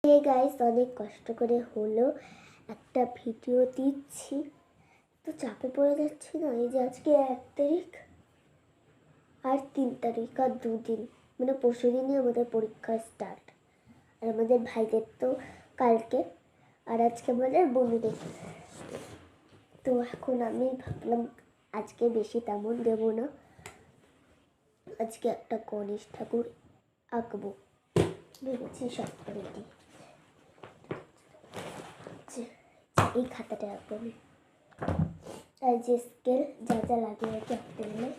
Hey guys, অনেক কষ্ট করে হলো একটা ভিডিও দিচ্ছি, তো চাপে পড়ে যাচ্ছি না। এই যে আজকে 1 তারিখ আর 3 তারিখ আর 2 দিন, মানে পরশু দিনই আমাদের পরীক্ষা স্টার্ট। আর আমাদের ভাইদের তো কালকে, আর আজকে আমাদের বন্ধুদের। তো এখন আমি ভাবলাম আজকে বেশি তেমন দেবো না, আজকে একটা গণেশ ঠাকুর আঁকবো ভেবেছি। সব রেডি, এই খাতাটা আঁকবো আমি। আর যে স্কেল যা যা লাগে আর কি আঁকতে গেলে,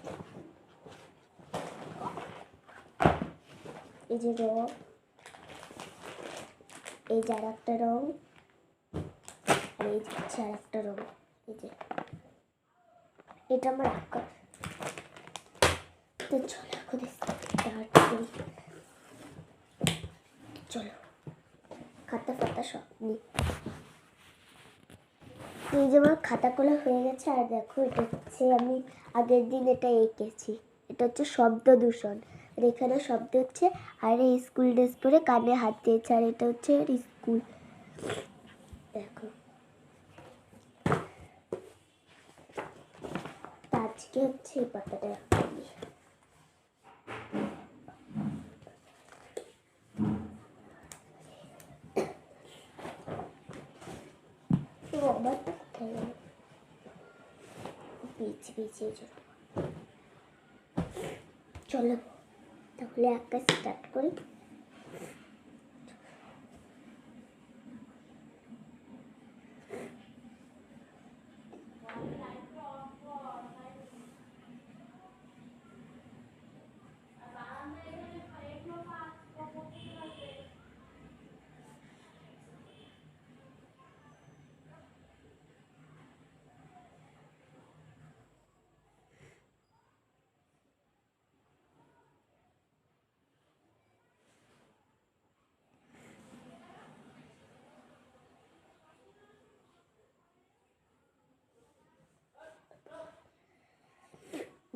এই যে রং, এই যে আর একটা রং, আর এই যে হচ্ছে আর একটা রং। এই যে এটা আমার আঁকা। তো চলো এখন স্টার্ট করি। চলো খাতা ফাতা সব নিই। এই যে আমার খাতাগুলো হয়ে গেছে। আর দেখো, এটা হচ্ছে আমি আগের দিন এটা এঁকেছি। এটা হচ্ছে শব্দ দূষণ। আর এখানে শব্দ হচ্ছে, আর এই স্কুল ড্রেস পরে কানে হাত দিয়েছে, আর এটা হচ্ছে স্কুল। দেখো আজকে হচ্ছে এই পাতাটা রাখি। রবারটা কোথায় গেল? পিছিয়ে চলো তাহলে আঁকা স্টার্ট করি।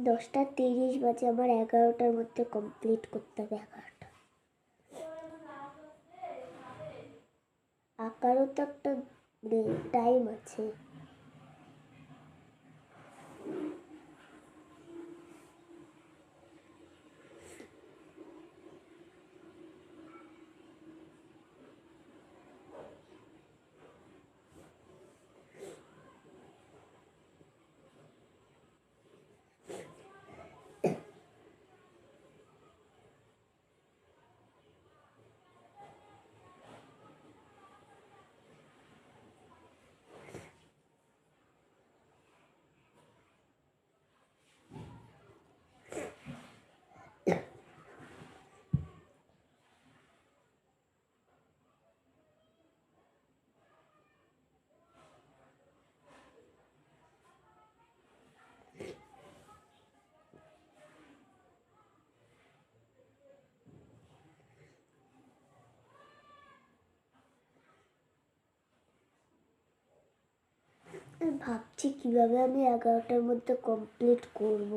দশটা 30 বাজে, আমার 11টার মধ্যে কমপ্লিট করতে হবে। 11টা আঁকারও তো একটা টাইম আছে। ভাবছি কিভাবে আমি 11টার মধ্যে কমপ্লিট করব।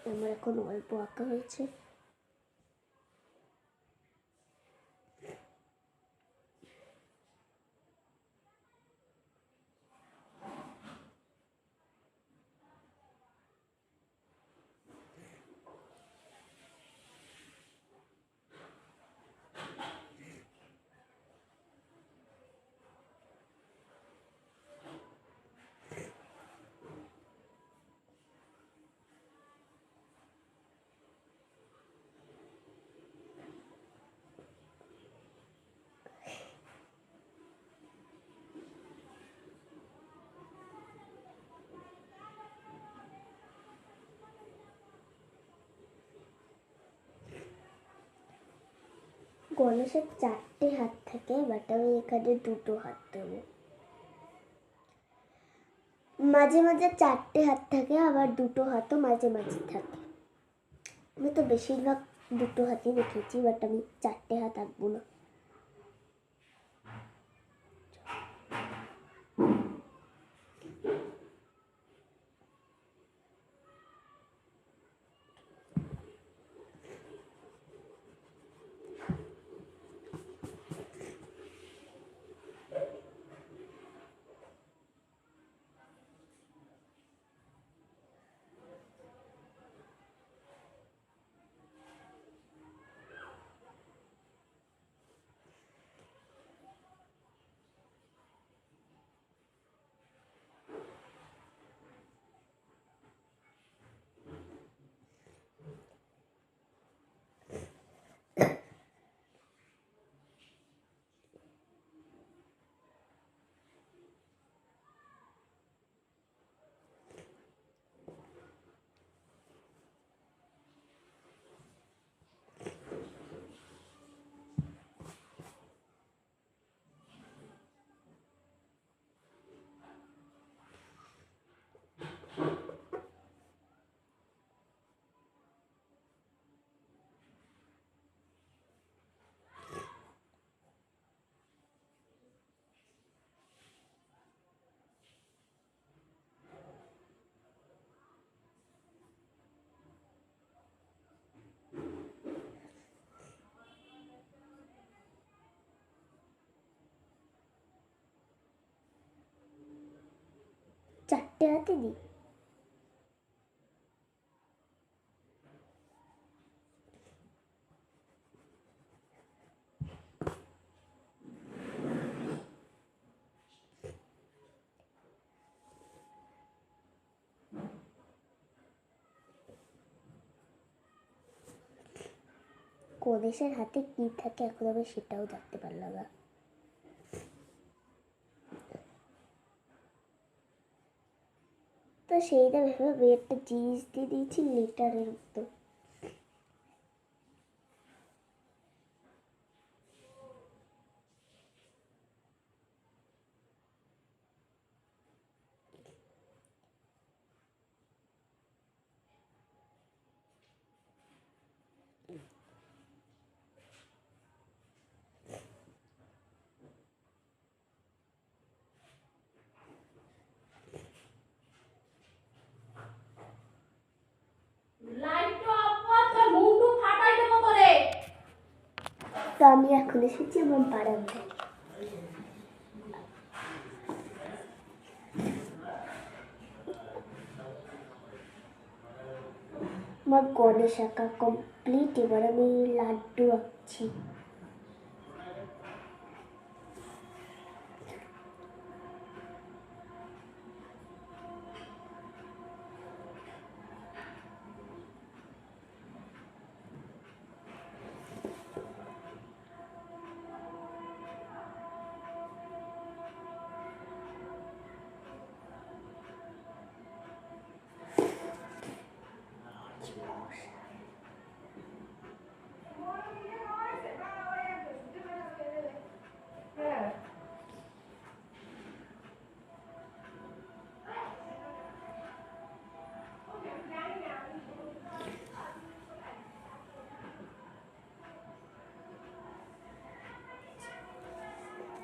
আমার এখন অল্প আঁকা হয়েছে। গণেশের 4টে হাত থাকে, বাট আমি এখানে 2টো হাত দেবো। মাঝে মাঝে 4টে হাত থাকে, আবার 2টো হাতও মাঝে মাঝে থাকে। আমি তো বেশিরভাগ 2টো হাতই রেখেছি, বাট আমি 4টে হাত আঁকবো না। চারটে হাতে দিই। গণেশের হাতে কি থাকে এখন আমি সেটাও জানতে পারলাম না। তো সেইটা ভেবে আমি একটা জিনিস দিয়ে দিয়েছি লিটারের মতো। তো আমি এখন এসেছি আমার বারান্দায়। আমার গণেশ আঁকা কমপ্লিট। এবার আমি লাড্ডু আঁকছি।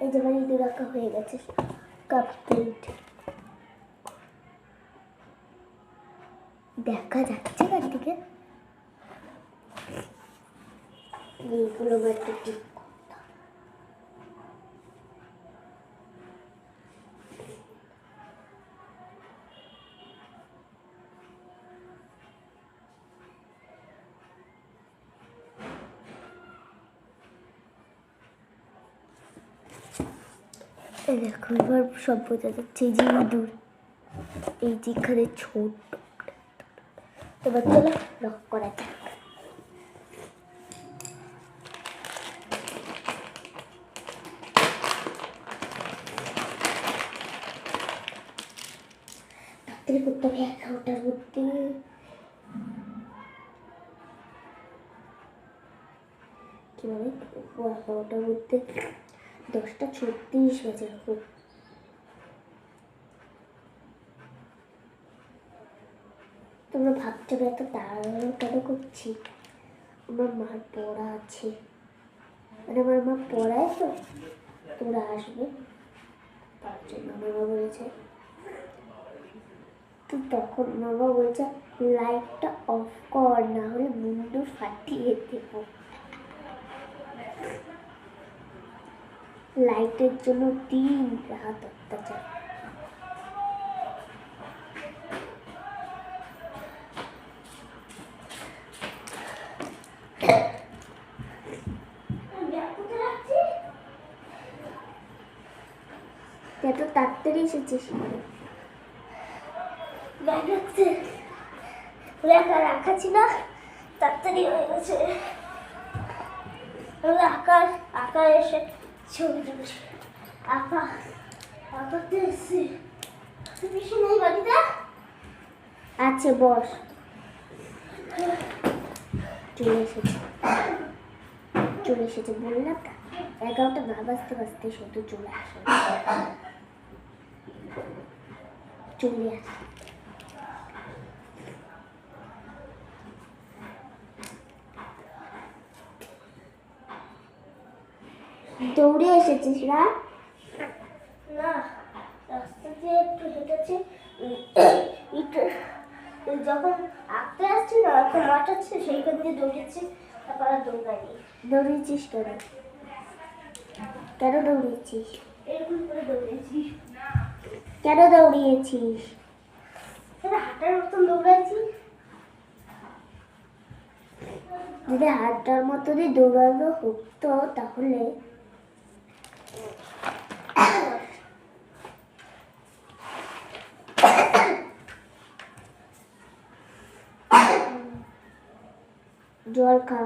এই যে আমার ইঁদুর আঁকা হয়ে গেছে কমপ্লিট। দেখা যাচ্ছে তার দিকে এইগুলো একটু ঠিক করতে হবে। দেখো এবার সব বোঝা যাচ্ছে। এই যে ইঁদুর, এই যেখানে ছোট। এবার চলো লক করা যাক। তাড়াতাড়ি করতে হবে 11টার মধ্যে। কিভাবে 11টার মধ্যে 10:36 বাজে। তোমরা ভাবছো এত তাড়াহুড়ো কেন করছি? আমার মার পড়া আছে, মানে আমার মা পড়ায় তো তোমরা আসবে তার জন্য মামা বলেছে। তো তখন মামা বলছে লাইটটা অফ কর, না হলে মুন্ডু ফাটিয়ে দেব। লাইটের জন্য দিন রাত অত্যাচার। এত তাড়াতাড়ি এসেছিস? রাখা ছিল, তাড়াতাড়ি হয়ে গেছে। আঁকা এসে ছবি তুলেছি। আঁকাতে এসে বেশি নেই বাড়িতে আছে, বস। চলে এসেছে বললাম না, 11টা না বাজতে বাজতে শুধু চলে আসে। চলে আসে দৌড়ে এসেছিস না? না, রাস্তা দিয়ে একটু হেঁটেছি। যখন আঁকতে আসছি না, একটা মাঠ আছে সেইখান দিয়ে দৌড়েছি, তারপর আর দৌড়াইনি। দৌড়েছিস কেন? কেন দৌড়িয়েছিস? এরকম করে দৌড়িয়েছিস। কেন দৌড়িয়েছিস? হাঁটার মতন দৌড়াচ্ছি। যদি হাঁটার মতনই দৌড়ানো হতো তাহলে জল খা।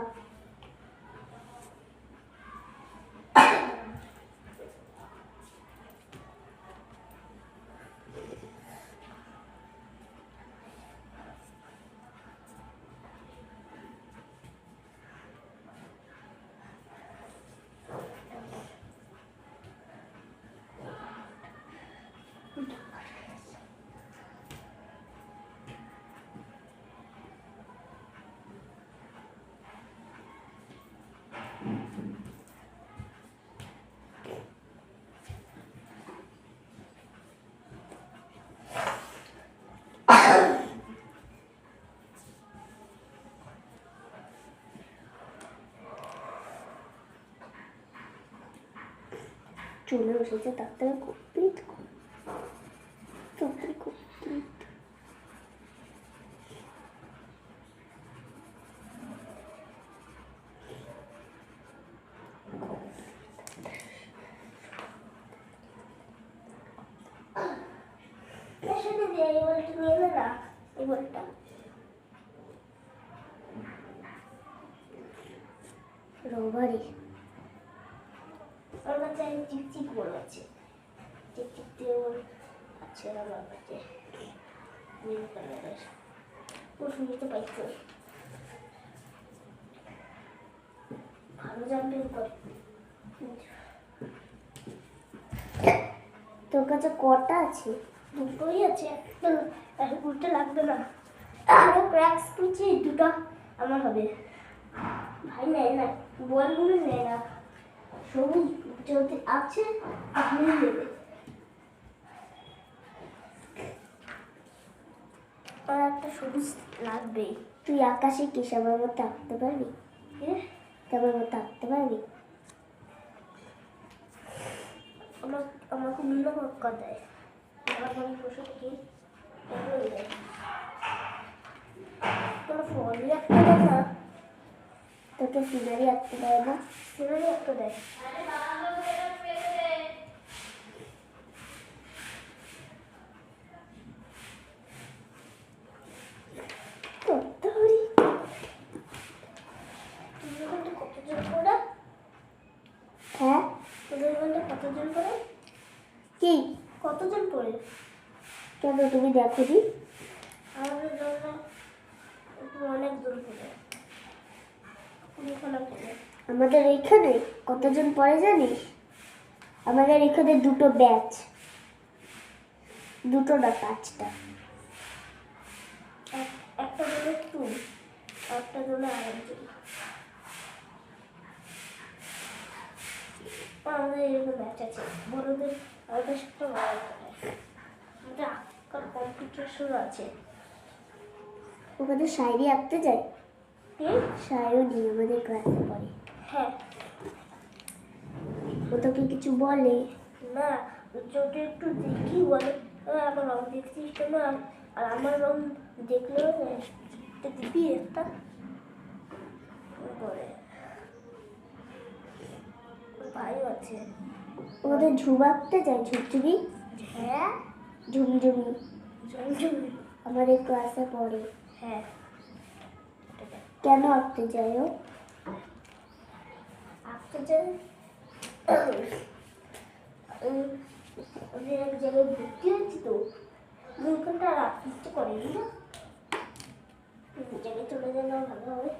চলে এসেছে, তাড়াতাড়ি কমপ্লিট তাড়াতাড়ি কমপ্লিট। রবারি আমার কাছে চিকচিক বল আছে, চিকচিক দিয়ে আছে আমার কাছে নীল কালারের। খুব সুন্দর পাইছো, ভালো জাম্পিং করে। তোর কাছে কটা আছে? দুটোই আছে, একটা উল্টে লাগবে না। আরো ক্র্যাক্স করছি, দুটো আমার হবে। ভাই নেয় না, বলগুলো নেয় না, সবুজ যদি আছে তাহলে নেবে। আর একটা সবুজ লাগবে। তুই আকাশে কি সবার মতো আঁকতে পারবি? সবার মতো আঁকতে পারবি? আমাকে মূল্য মক্কা দেয়, আমার বসে থাকি কোনো ফলই আঁকতে দেয় না। তোকে সিনারি আঁকতে দেয় না? সিনারি আঁকতে দেয়। হ্যাঁ, তোদের বলতে কতজন করে? কি কতজন করে? কেন তুমি দেখো দি? আমাদের জন্য অনেকজন করে। আমাদের এইখানে কতজন পড়ে জানিস? আমাদের এখানে দুটো ব্যাচ, দুটো না পাঁচটা। একটা দলে তুই, একটা দলে আরেকজন। আমাদের এরকম ব্যাচ আছে, বড়দের আমাদের সাথে আমাদের আঁকার কম্পিটিশন আছে। ওখানে শায়রি আঁকতে যায়, শায়রও নিয়ে আমাদের ক্লাসে পড়ে। হ্যাঁ, ও তোকে কিছু বলে না? যদি একটু দেখি বলে আমার রং দেখছিস কেন, আর আমার রং দেখলেও দিবি একটা বলে। ভাইও আছে, ওদের ঝুম আঁকতে যায়, ঝুমঝুমি। হ্যাঁ, ঝুমঝুমি ঝুমঝুমি আমাদের ক্লাসে পড়ে। হ্যাঁ, কেন আঁকতে যায় ও? আঁকতে যায় আমি এক জায়গায় ভর্তি হচ্ছি তো, ওখানটা আর আঁকতে ইচ্ছে করেনি না, জায়গায় চলে গেলে ভালো হবে।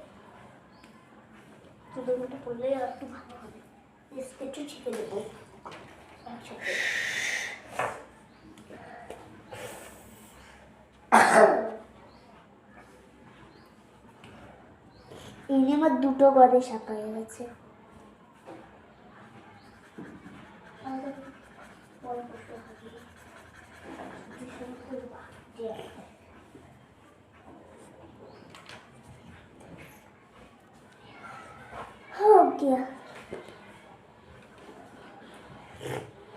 তোদের মতো পড়লে আর একটু ভালো হবে, স্কেচও শিখে দেবো একসাথে। এই নিয়ে আমার দুটো গদে শাখা হয়ে গেছে। हो गया।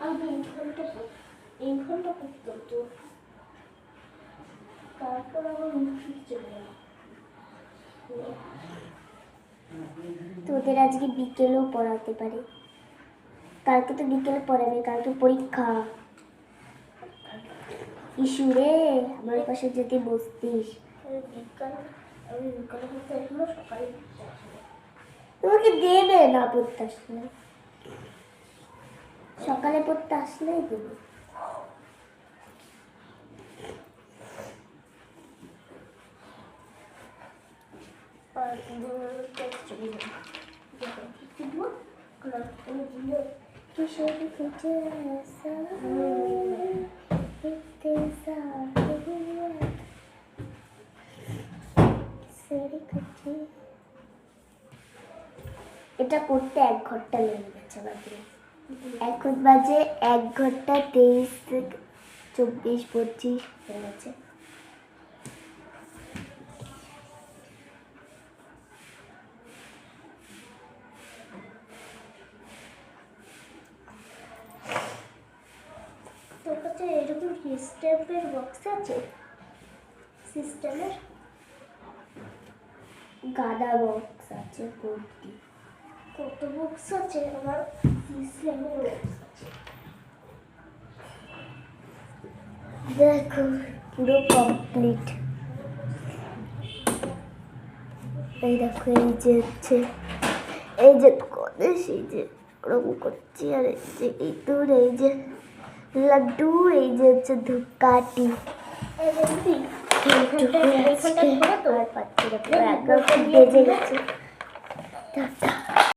अब एक घंटा पढ़ते तो তোদের আজকে বিকেলেও পড়াতে পারে, কালকে তো বিকেলে পড়াবে, কালকে পরীক্ষা। ইস্যু রে, আমার পাশে যেতে বসতিস। তোমাকে দেবে না পড়তে আসলে, সকালে পড়তে আসলেই দেবে। এটা করতে 1 ঘন্টা লেগে গেছে বাকি। এখন বাজে 1 ঘন্টা 23 থেকে 24 25 হয়ে গেছে। তোর কাছে এরকম সিস্টেমের বক্স আছে? সিস্টেমের গাদা বক্স আছে ভর্তি। কত বক্স আছে? আমার সিস্টেমের বক্স আছে। দেখো পুরো কমপ্লিট। এই দেখো, এই যে হচ্ছে, এই যে গণেশ, এই যে ওরকম করছি, আর এই যে ইঁদুর, এই যে লাড্ডু, এই যে হচ্ছে ধূপকাঠি। বেজে গেছে।